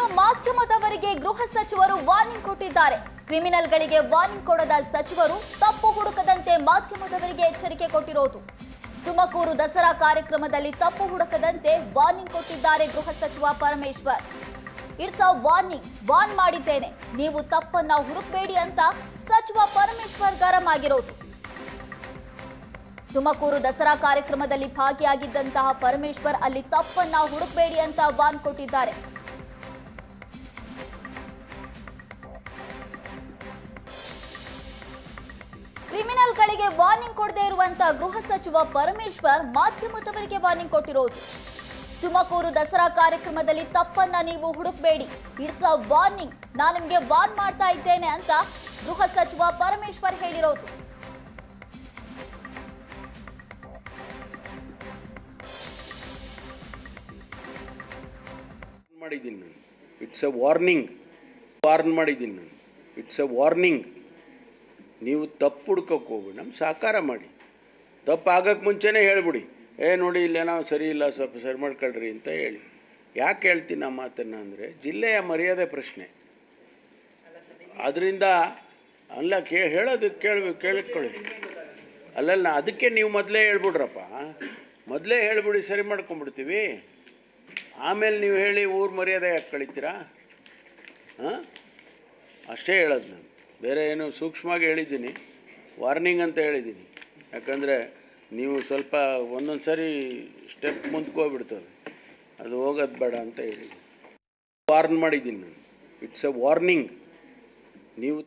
ಇನ್ನು ಮಾಧ್ಯಮದವರಿಗೆ ಗೃಹ ಸಚಿವರು ವಾರ್ನಿಂಗ್ ಕೊಟ್ಟಿದ್ದಾರೆ. ಕ್ರಿಮಿನಲ್ಗಳಿಗೆ ವಾರ್ನಿಂಗ್ ಕೊಡದ ಸಚಿವರು ತಪ್ಪು ಹುಡುಕದಂತೆ ಮಾಧ್ಯಮದವರಿಗೆ ಎಚ್ಚರಿಕೆ ಕೊಟ್ಟಿರೋದು. ತುಮಕೂರು ದಸರಾ ಕಾರ್ಯಕ್ರಮದಲ್ಲಿ ತಪ್ಪು ಹುಡುಕದಂತೆ ವಾರ್ನಿಂಗ್ ಕೊಟ್ಟಿದ್ದಾರೆ ಗೃಹ ಸಚಿವ ಪರಮೇಶ್ವರ್. ಇಟ್ಸ್ ಅ ವಾರ್ನ್ ಮಾಡಿದ್ದೇನೆ, ನೀವು ತಪ್ಪನ್ನ ಹುಡುಕಬೇಡಿ ಅಂತ ಸಚಿವ ಪರಮೇಶ್ವರ್ ಗರಂ ಆಗಿರೋದು. ತುಮಕೂರು ದಸರಾ ಕಾರ್ಯಕ್ರಮದಲ್ಲಿ ಭಾಗಿಯಾಗಿದ್ದಂತಹ ಪರಮೇಶ್ವರ್ ಅಲ್ಲಿ ತಪ್ಪನ್ನ ಹುಡುಕಬೇಡಿ ಅಂತ ವಾರ್ನ್ ಕೊಟ್ಟಿದ್ದಾರೆ. ಕ್ರಿಮಿನಲ್ಗಳಿಗೆ ವಾರ್ನಿಂಗ್ ಕೊಡದೇ ಇರುವಂತ ಗೃಹ ಸಚಿವ ಪರಮೇಶ್ವರ್ ಮಾಧ್ಯಮದವರಿಗೆ ವಾರ್ನಿಂಗ್ ಕೊಟ್ಟಿರೋದು. ತುಮಕೂರು ದಸರಾ ಕಾರ್ಯಕ್ರಮದಲ್ಲಿ ತಪ್ಪನ್ನ ನೀವು ಹುಡುಕಬೇಡಿ, ಇಟ್ಸ್ ಅ ವಾರ್ನಿಂಗ್, ನಾನು ನಿಮಗೆ ವಾರ್ನ್ ಮಾಡ್ತಾ ಇದ್ದೇನೆ ಅಂತ ಗೃಹ ಸಚಿವ ಪರಮೇಶ್ವರ್ ಹೇಳಿರೋದು. ಇಟ್ಸ್ ಅ ವಾರ್ನಿಂಗ್, ವಾರ್ನ್ ಮಾಡಿದ್ದೀನಿ ನಾನು. ಇಟ್ಸ್ ಅ ವಾರ್ನಿಂಗ್, ನೀವು ತಪ್ಪು ಹುಡ್ಕೋಕೆ ಹೋಗ್ಬಿಡಿ, ನಮ್ಮ ಸಹಕಾರ ಮಾಡಿ. ತಪ್ಪು ಆಗೋಕ್ಕೆ ಮುಂಚೆನೇ ಹೇಳ್ಬಿಡಿ, ನೋಡಿ ಇಲ್ಲೇನೋ ಸರಿ ಇಲ್ಲ, ಸ್ವಲ್ಪ ಸರಿ ಮಾಡ್ಕೊಳ್ರಿ ಅಂತ ಹೇಳಿ. ಯಾಕೆ ಹೇಳ್ತೀನಿ ಆ ಮಾತನ್ನು ಅಂದರೆ, ಜಿಲ್ಲೆಯ ಮರ್ಯಾದೆ ಪ್ರಶ್ನೆ. ಅದರಿಂದ ಅಲ್ಲ ಹೇಳೋದಕ್ಕೆ ಕೇಳಿಕೊಳ್ಳಿ. ಅಲ್ಲಲ್ಲ, ಅದಕ್ಕೆ ನೀವು ಮೊದಲೇ ಹೇಳ್ಬಿಡ್ರಪ್ಪ, ಮೊದಲೇ ಹೇಳ್ಬಿಡಿ, ಸರಿ ಮಾಡ್ಕೊಂಬಿಡ್ತೀವಿ. ಆಮೇಲೆ ನೀವು ಹೇಳಿ ಊರು ಮರ್ಯಾದೆ ಯಾಕೆ ಕಳಿತೀರಾ? ಅಷ್ಟೇ ಹೇಳೋದು ನಾನು, ಬೇರೆ ಏನು ಸೂಕ್ಷ್ಮವಾಗಿ ಹೇಳಿದ್ದೀನಿ, ವಾರ್ನಿಂಗ್ ಅಂತ ಹೇಳಿದ್ದೀನಿ. ಯಾಕಂದರೆ ನೀವು ಸ್ವಲ್ಪ ಒಂದೊಂದು ಸಾರಿ ಸ್ಟೆಪ್ ಮುಂದಕ್ಕೆ ಹೋಗ್ಬಿಡ್ತದೆ, ಅದು ಹೋಗೋದು ಬೇಡ ಅಂತ ಹೇಳಿ ವಾರ್ನ್ ಮಾಡಿದ್ದೀನಿ ನಾನು. It's a warning. ನೀವು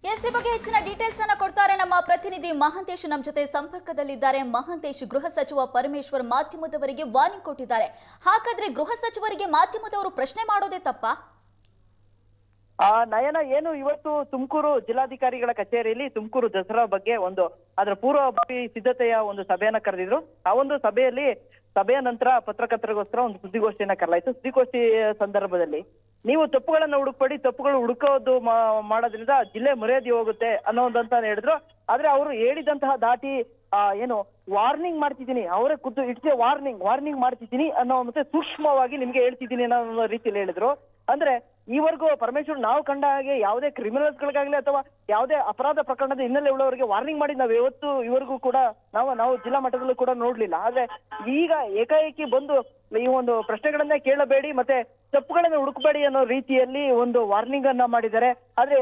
ಈ ಬಗ್ಗೆ ಹೆಚ್ಚಿನ ಡೀಟೇಲ್ಸ್ ಅನ್ನ ಕೊಡ್ತಾರೆ ನಮ್ಮ ಪ್ರತಿನಿಧಿ ಮಹಾಂತೇಶ್, ನಮ್ಮ ಜೊತೆ ಸಂಪರ್ಕದಲ್ಲಿದ್ದಾರೆ. ಮಹಾಂತೇಶ್, ಗೃಹ ಸಚಿವ ಪರಮೇಶ್ವರ್ ಮಾಧ್ಯಮದವರಿಗೆ ವಾರ್ನಿಂಗ್ ಕೊಟ್ಟಿದ್ದಾರೆ. ಹಾಗಾದ್ರೆ ಗೃಹ ಸಚಿವರಿಗೆ ಮಾಧ್ಯಮದವರು ಪ್ರಶ್ನೆ ಮಾಡೋದೇ ತಪ್ಪಾ? ನಯನ, ಏನು ಇವತ್ತು ತುಮಕೂರು ಜಿಲ್ಲಾಧಿಕಾರಿಗಳ ಕಚೇರಿಯಲ್ಲಿ ತುಮಕೂರು ದಸರಾ ಬಗ್ಗೆ ಅದರ ಪೂರ್ವಭಾವಿ ಸಿದ್ಧತೆಯ ಒಂದು ಸಭೆಯನ್ನ ಕರೆದಿದ್ರು. ಆ ಒಂದು ಸಭೆಯ ನಂತರ ಪತ್ರಕರ್ತರಿಗೋಸ್ಕರ ಒಂದು ಸುದ್ದಿಗೋಷ್ಠಿಯನ್ನ ಕರೆಲಾಯಿತು. ಸುದ್ದಿಗೋಷ್ಠಿ ಸಂದರ್ಭದಲ್ಲಿ ನೀವು ತಪ್ಪುಗಳನ್ನ ಹುಡುಕ್ಬೇಡಿ, ತಪ್ಪುಗಳು ಹುಡುಕೋದು ಮಾಡೋದ್ರಿಂದ ಜಿಲ್ಲೆ ಮರ್ಯಾದೆ ಹೋಗುತ್ತೆ ಅನ್ನೋದಂತ ಹೇಳಿದ್ರು. ಆದ್ರೆ ಅವರು ಹೇಳಿದಂತಹ ದಾಟಿ ಏನು ವಾರ್ನಿಂಗ್ ಮಾಡ್ತಿದ್ದೀನಿ, ಅವರೇ ಖುದ್ದು ಇಟ್ಸ್ ಎ ವಾರ್ನಿಂಗ್ ಮಾಡ್ತಿದ್ದೀನಿ ಅನ್ನೋ ಮತ್ತೆ ಸೂಕ್ಷ್ಮವಾಗಿ ನಿಮ್ಗೆ ಹೇಳ್ತಿದ್ದೀನಿ ಅನ್ನೋ ರೀತಿಯಲ್ಲಿ ಹೇಳಿದ್ರು. ಅಂದ್ರೆ ಈವರೆಗೂ ಪರಮೇಶ್ವರ್ ನಾವು ಕಂಡ ಹಾಗೆ ಯಾವುದೇ ಕ್ರಿಮಿನಲ್ಸ್ಗಳಿಗಾಗ್ಲಿ ಅಥವಾ ಯಾವುದೇ ಅಪರಾಧ ಪ್ರಕರಣದ ಹಿನ್ನೆಲೆ ಉಳ್ಳವರಿಗೆ ವಾರ್ನಿಂಗ್ ಮಾಡಿ ನಾವು ಇವರೆಗೂ ಕೂಡ ನಾವು ಜಿಲ್ಲಾ ಮಟ್ಟದಲ್ಲೂ ಕೂಡ ನೋಡ್ಲಿಲ್ಲ. ಆದ್ರೆ ಈಗ ಏಕಾಏಕಿ ಬಂದು ಈ ಒಂದು ಪ್ರಶ್ನೆಗಳನ್ನೇ ಕೇಳಬೇಡಿ ಮತ್ತೆ ತಪ್ಪುಗಳನ್ನ ಹುಡುಕಬೇಡಿ ಅನ್ನೋ ರೀತಿಯಲ್ಲಿ ಒಂದು ವಾರ್ನಿಂಗ್ ಅನ್ನ ಮಾಡಿದ್ದಾರೆ. ಆದ್ರೆ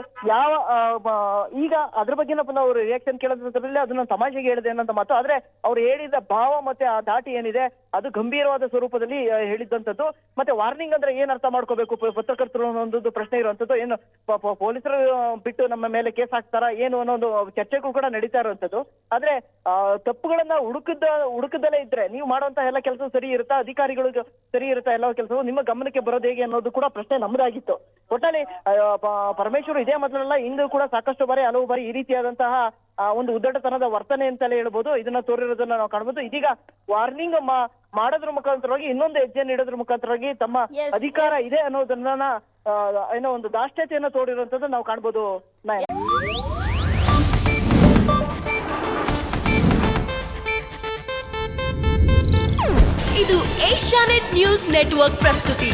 ಈಗ ಅದ್ರ ಬಗ್ಗೆ ನಾವು ರಿಯಾಕ್ಷನ್ ಕೇಳೋದ್ರಲ್ಲಿ ಅದನ್ನ ತಮಾಷೆಗೆ ಹೇಳಿದೆ ಅನ್ನೋ ಮಾತು. ಆದ್ರೆ ಅವ್ರು ಹೇಳಿದ ಭಾವ ಮತ್ತೆ ಆ ದಾಟಿ ಏನಿದೆ ಅದು ಗಂಭೀರವಾದ ಸ್ವರೂಪದಲ್ಲಿ ಹೇಳಿದ್ದಂಥದ್ದು. ಮತ್ತೆ ವಾರ್ನಿಂಗ್ ಅಂದ್ರೆ ಏನ್ ಅರ್ಥ ಮಾಡ್ಕೋಬೇಕು ಪತ್ರಕರ್ತರು ಅನ್ನೋದು ಪ್ರಶ್ನೆ ಇರುವಂತದ್ದು. ಏನು ಪೊಲೀಸರು ಬಿಟ್ಟು ನಮ್ಮ ಮೇಲೆ ಕೇಸ್ ಹಾಕ್ತಾರ ಏನು ಅನ್ನೋದು ಚರ್ಚೆಗೂ ಕೂಡ ನಡೀತಾ ಇರುವಂತದ್ದು. ಆದ್ರೆ ತಪ್ಪುಗಳನ್ನ ಹುಡುಕದಲ್ಲೇ ಇದ್ರೆ ನೀವು ಮಾಡುವಂತ ಎಲ್ಲ ಕೆಲಸ ಸರಿ ಇರುತ್ತಾ, ಅಧಿಕಾರಿಗಳು ಸರಿ ಇರುತ್ತಾ, ಎಲ್ಲ ಕೆಲಸವು ನಿಮ್ಮ ಗಮನಕ್ಕೆ ಬರೋದು ಹೇಗೆ ಅನ್ನೋದು ಕೂಡ ಪ್ರಶ್ನೆ ನಮ್ಮದಾಗಿತ್ತು. ಒಟ್ನಲ್ಲಿ ಪರಮೇಶ್ವರ್ ಇದೇ ಮೊದಲಲ್ಲ, ಹಿಂದೂ ಕೂಡ ಸಾಕಷ್ಟು ಬಾರಿ ಹಲವು ಬಾರಿ ಈ ರೀತಿಯಾದಂತಹ ಒಂದು ಉದ್ದಟತನದ ವರ್ತನೆ ಅಂತಲೇ ಹೇಳ್ಬೋದು, ಇದನ್ನ ತೋರಿರೋದನ್ನ ನಾವು ಕಾಣಬಹುದು. ಇದೀಗ ವಾರ್ನಿಂಗ್ ಮಾಡೋದ್ರ ಮುಖಾಂತರವಾಗಿ ಇನ್ನೊಂದು ಹೆಜ್ಜೆಯನ್ನು ಇಡೋದ್ರ ಮುಖಾಂತರವಾಗಿ ತಮ್ಮ ಅಧಿಕಾರ ಇದೆ ಅನ್ನೋದನ್ನ ಏನೋ ಒಂದು ದಾಷ್ಟ್ಯತೆಯನ್ನು ತೋರಿರುವಂತದ್ದು ನಾವು ಕಾಣ್ಬೋದು. ಇದು ಏಷ್ಯಾನೆಟ್ ನ್ಯೂಸ್ ನೆಟ್ವರ್ಕ್ ಪ್ರಸ್ತುತಿ.